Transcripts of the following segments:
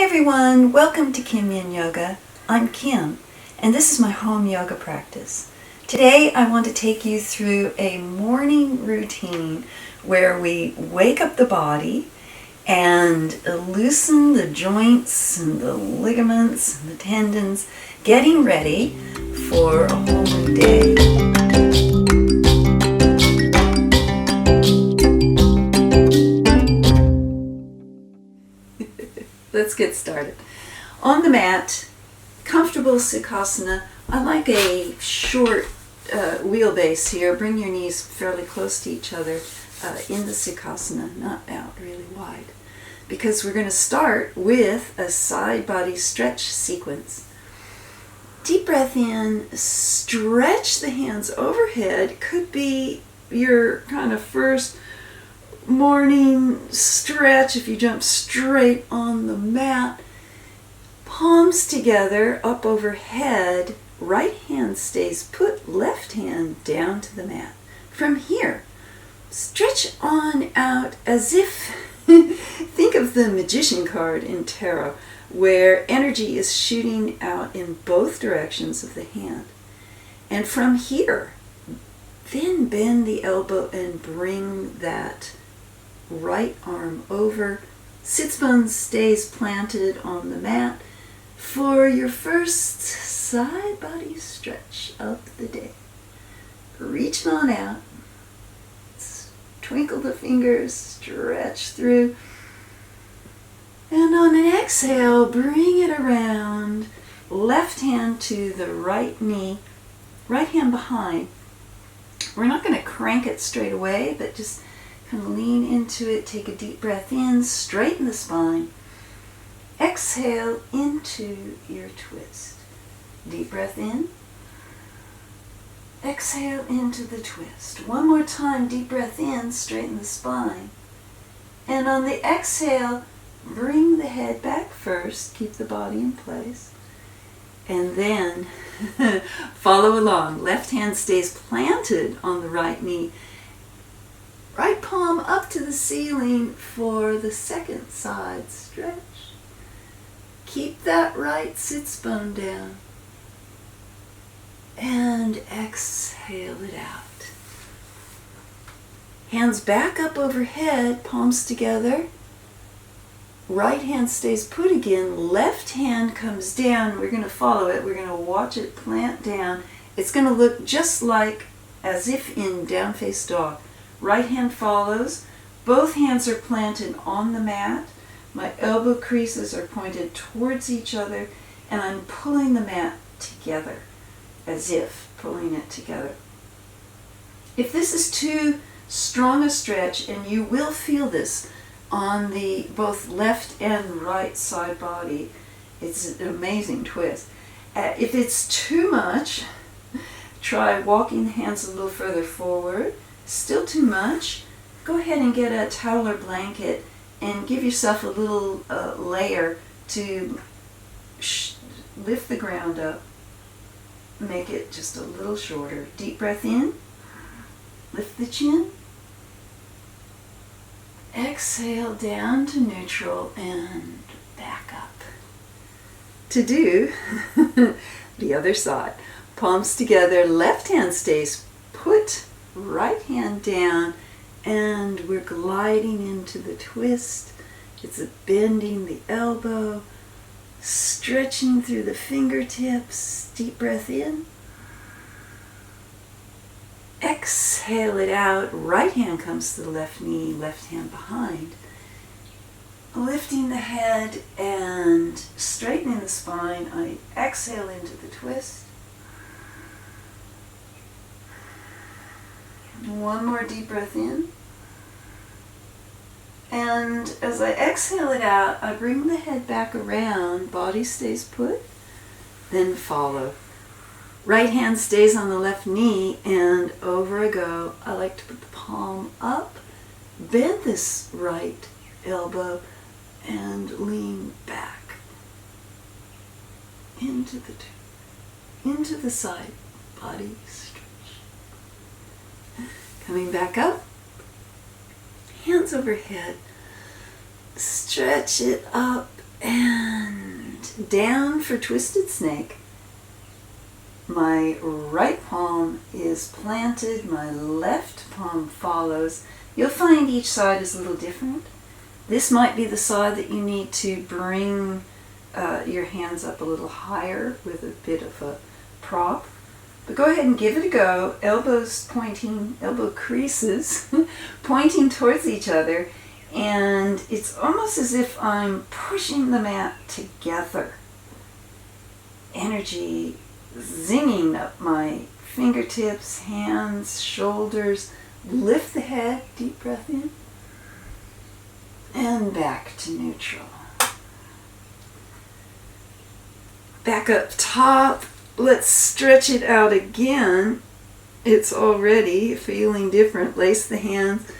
Hey everyone, welcome to Kim Yin Yoga. I'm Kim, and this is my home yoga practice. Today I want to take you through a morning routine where we wake up the body and loosen the joints and the ligaments and the tendons, getting ready for a whole new day. Let's get started. On the mat, comfortable sukhasana. I like a short wheelbase here. Bring your knees fairly close to each other in the sukhasana, not out really wide. Because we're going to start with a side body stretch sequence. Deep breath in, stretch the hands overhead. Could be your kind of first morning stretch if you jump straight on the mat. Palms together up overhead. Right hand stays put, left hand down to the mat. From here, stretch on out as if, think of the magician card in tarot, where energy is shooting out in both directions of the hand. And from here, then bend the elbow and bring that right arm over. Sits bones stays planted on the mat for your first side body stretch of the day. Reach on out. Twinkle the fingers, stretch through. And on an exhale, bring it around. Left hand to the right knee, right hand behind. We're not going to crank it straight away, but just kind of lean into it, take a deep breath in, straighten the spine. Exhale into your twist. Deep breath in. Exhale into the twist. One more time, deep breath in, straighten the spine. And on the exhale, bring the head back first, keep the body in place. And then follow along. Left hand stays planted on the right knee. Right palm up to the ceiling for the second side stretch. Keep that right sits bone down. And exhale it out. Hands back up overhead, palms together. Right hand stays put again. Left hand comes down. We're going to follow it. We're going to watch it plant down. It's going to look just like as if in down face dog. Right hand follows. Both hands are planted on the mat. My elbow creases are pointed towards each other, and I'm pulling the mat together, as if pulling it together. If this is too strong a stretch, and you will feel this on the both left and right side body, it's an amazing twist. If it's too much, try walking the hands a little further forward. Still too much, go ahead and get a towel or blanket and give yourself a little layer to lift the ground up. Make it just a little shorter. Deep breath in, lift the chin. Exhale down to neutral and back up. To do the other side. Palms together, left hand stays put, right hand down, and we're gliding into the twist. It's bending the elbow, stretching through the fingertips. Deep breath in. Exhale it out. Right hand comes to the left knee, left hand behind. Lifting the head and straightening the spine. I exhale into the twist. One more deep breath in. And as I exhale it out, I bring the head back around, body stays put, then follow. Right hand stays on the left knee, and over I go. I like to put the palm up, bend this right elbow, and lean back into the side body stretch. Coming back up, hands overhead, stretch it up and down for twisted snake. My right palm is planted, my left palm follows. You'll find each side is a little different. This might be the side that you need to bring your hands up a little higher with a bit of a prop. But go ahead and give it a go. Elbows pointing, elbow creases pointing towards each other. And it's almost as if I'm pushing the mat together. Energy zinging up my fingertips, hands, shoulders. Lift the head, deep breath in. And back to neutral. Back up top. Let's stretch it out again. It's already feeling different. Lace the hands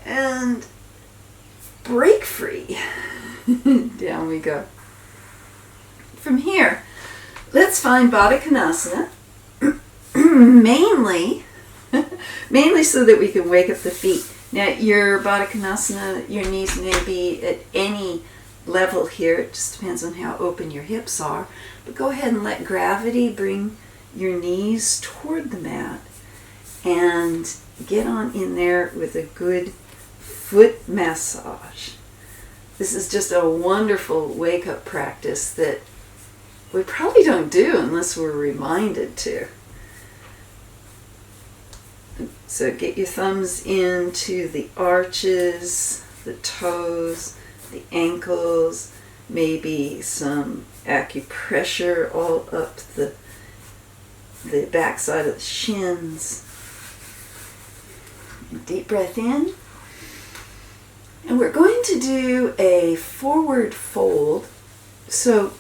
and break free. Down we go. From here, let's find Baddha Konasana. mainly so that we can wake up the feet. Now, your Baddha Konasana, your knees may be at any level here. It just depends on how open your hips are. But go ahead and let gravity bring your knees toward the mat and get on in there with a good foot massage. This is just a wonderful wake-up practice that we probably don't do unless we're reminded to. So get your thumbs into the arches, the toes, the ankles, maybe some acupressure all up the backside of the shins. Deep breath in. And we're going to do a forward fold. So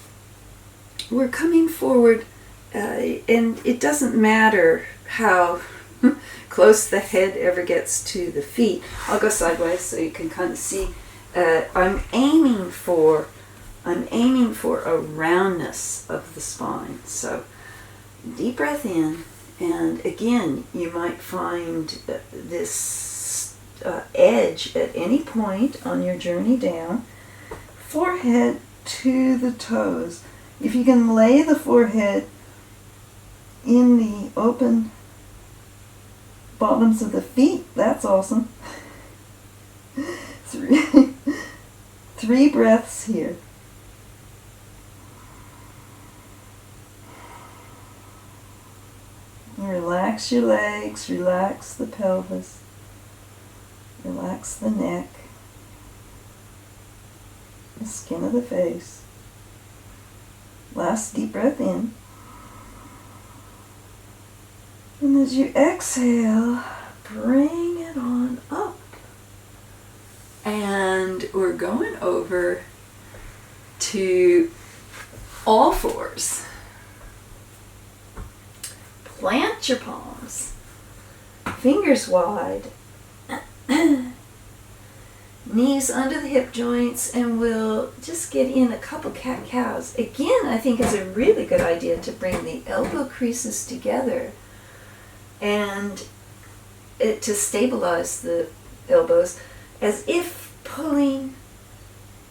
we're coming forward, and it doesn't matter how close the head ever gets to the feet. I'll go sideways so you can kind of see. I'm aiming for a roundness of the spine. So deep breath in, and again, you might find this edge at any point on your journey down. Forehead to the toes. If you can lay the forehead in the open bottoms of the feet, that's awesome. Three breaths here. Relax your legs, relax the pelvis, relax the neck, the skin of the face. Last deep breath in. And as you exhale, bring it on up. And we're going over to all fours. Plant your palms, fingers wide, knees under the hip joints, and we'll just get in a couple cat-cows. Again, I think it's a really good idea to bring the elbow creases together and to stabilize the elbows, as if pulling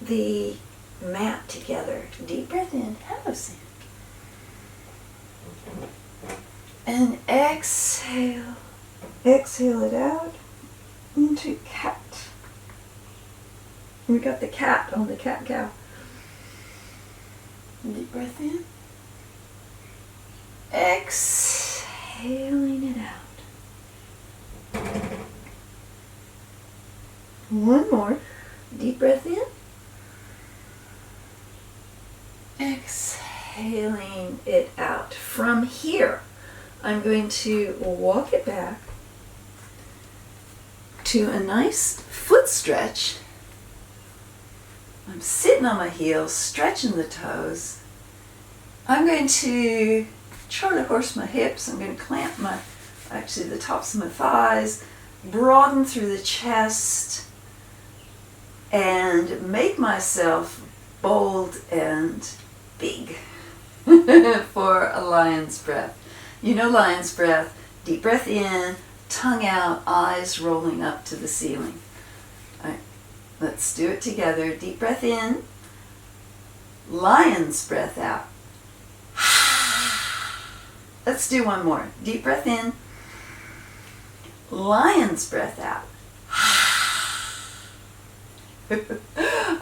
the mat together. Deep breath in, hello Sam. And exhale it out into cat. We got the cat on the cat-cow. Deep breath in. Exhaling it out. One more. Deep breath in. Exhaling it out. From here, I'm going to walk it back to a nice foot stretch. I'm sitting on my heels, stretching the toes. I'm going to Charlie horse my hips. I'm going to clamp the tops of my thighs, broaden through the chest, and make myself bold and big for a lion's breath. You know lion's breath. Deep breath in, tongue out, eyes rolling up to the ceiling. All right, let's do it together. Deep breath in. Lion's breath out. Let's do one more. Deep breath in. Lion's breath out.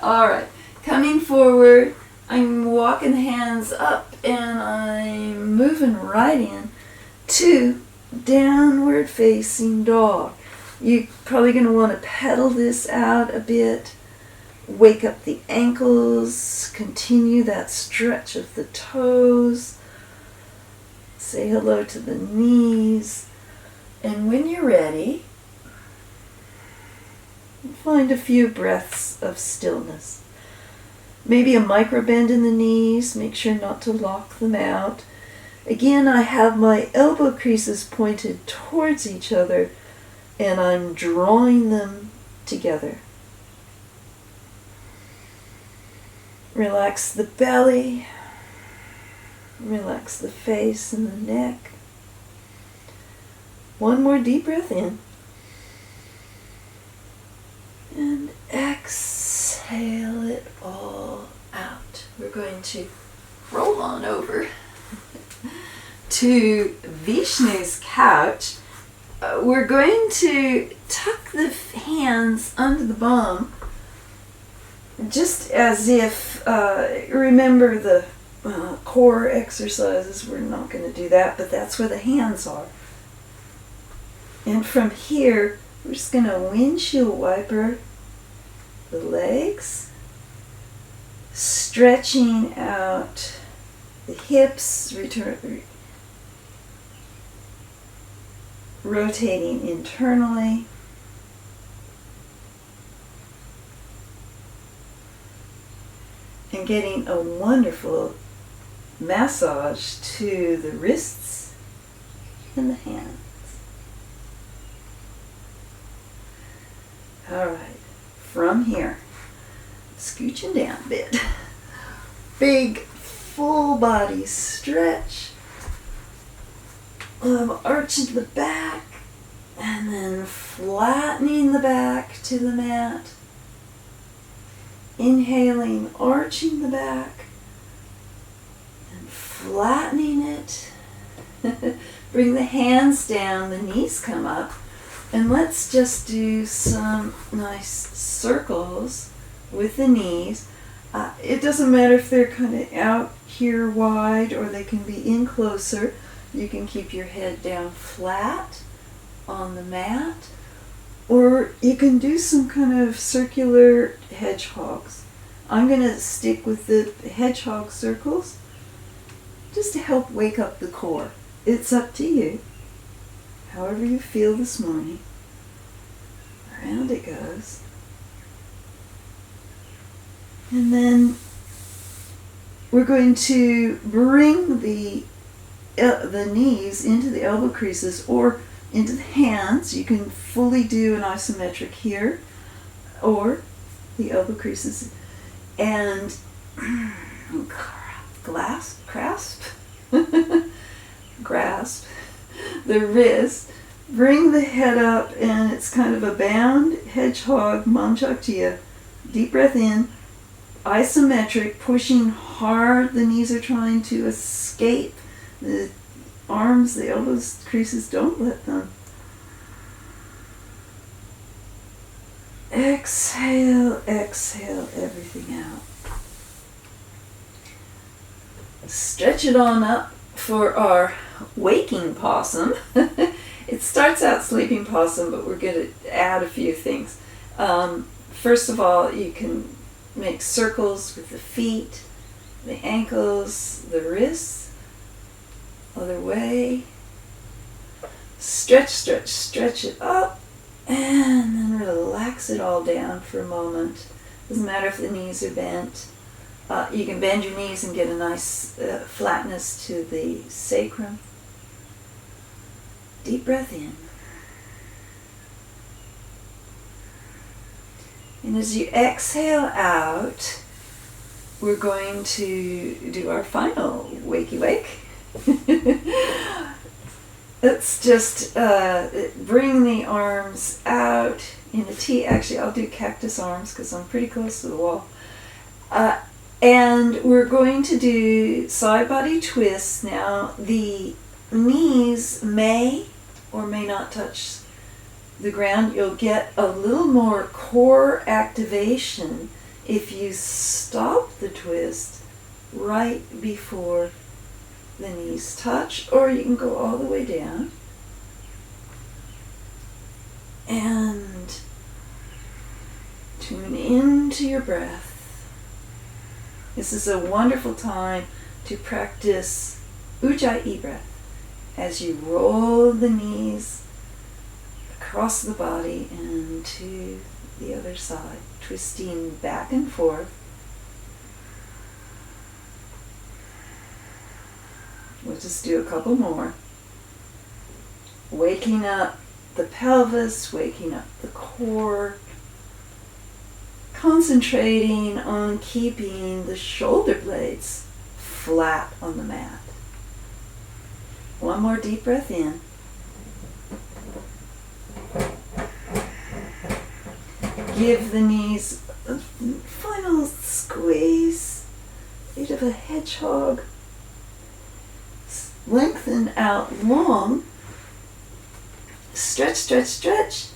All right. Coming forward, I'm walking the hands up and I'm moving right in to downward facing dog. You're probably going to want to pedal this out a bit. Wake up the ankles. Continue that stretch of the toes. Say hello to the knees. And when you're ready, find a few breaths of stillness. Maybe a micro bend in the knees. Make sure not to lock them out. Again, I have my elbow creases pointed towards each other and I'm drawing them together. Relax the belly. Relax the face and the neck. One more deep breath in. And exhale it all out. We're going to roll on over to Vishnu's couch. We're going to tuck the hands under the bum, just as if, remember the core exercises, we're not going to do that, but that's where the hands are. And from here, we're just going to windshield wiper the legs, stretching out the hips, rotating internally. And getting a wonderful massage to the wrists and the hands. All right, from here, scooching down a bit. Big full body stretch. Arching the back and then flattening the back to the mat. Inhaling, arching the back and flattening it. Bring the hands down, the knees come up. And let's just do some nice circles with the knees. It doesn't matter if they're kind of out here wide or they can be in closer. You can keep your head down flat on the mat, or you can do some kind of circular hedgehogs. I'm going to stick with the hedgehog circles just to help wake up the core. It's up to you. However you feel this morning. Around it goes. And then we're going to bring the knees into the elbow creases or into the hands. You can fully do an isometric here or the elbow creases and grasp the wrist, bring the head up, and it's kind of a bound hedgehog manchaktiya. Deep breath in, isometric, pushing hard. The knees are trying to escape. The arms, the elbows, creases, don't let them. Exhale, exhale everything out. Stretch it on up for our waking possum. It starts out sleeping possum, but we're going to add a few things. First of all, you can make circles with the feet, the ankles, the wrists. Other way. Stretch, stretch, stretch it up, and then relax it all down for a moment. Doesn't matter if the knees are bent. You can bend your knees and get a nice flatness to the sacrum. Deep breath in. And as you exhale out, we're going to do our final wakey wake. Let's just bring the arms out in a T. Actually, I'll do cactus arms because I'm pretty close to the wall. And we're going to do side body twists now. The knees may or may not touch the ground. You'll get a little more core activation if you stop the twist right before the knees touch, or you can go all the way down and tune into your breath. This is a wonderful time to practice ujjayi breath as you roll the knees across the body and to the other side, twisting back and forth. We'll just do a couple more. Waking up the pelvis, waking up the core, concentrating on keeping the shoulder blades flat on the mat. One more deep breath in. Give the knees a final squeeze, a bit of a hedgehog. Lengthen out long. Stretch, stretch, stretch.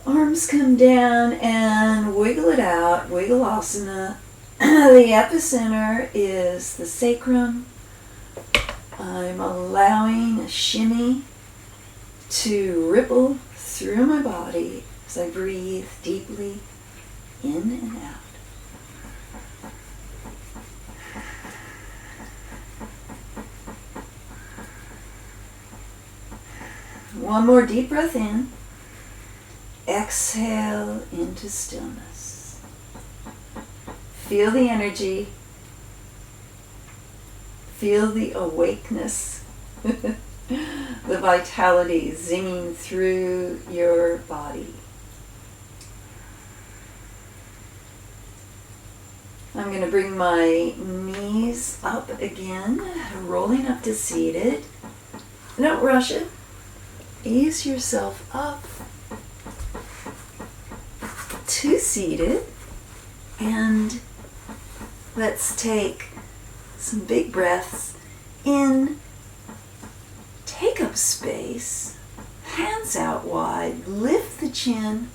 Arms come down and wiggle it out, wiggle asana. The epicenter is the sacrum. I'm allowing a shimmy to ripple through my body as I breathe deeply in and out. One more deep breath in. Exhale into stillness. Feel the energy. Feel the awakeness, the vitality zinging through your body. I'm going to bring my knees up again, rolling up to seated. Don't rush it. Ease yourself up to seated, and let's take some big breaths in. Take up space, hands out wide, lift the chin,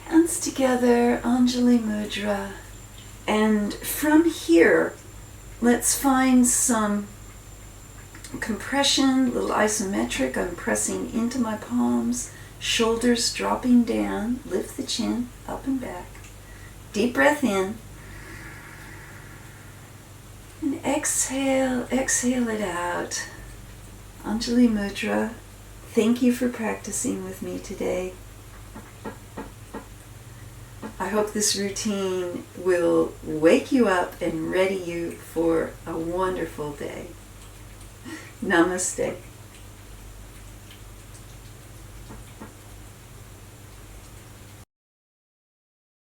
hands together, Anjali Mudra, and from here, let's find some compression, a little isometric. I'm pressing into my palms, shoulders dropping down, lift the chin up and back. Deep breath in. And exhale, exhale it out. Anjali Mudra, thank you for practicing with me today. I hope this routine will wake you up and ready you for a wonderful day. Namaste.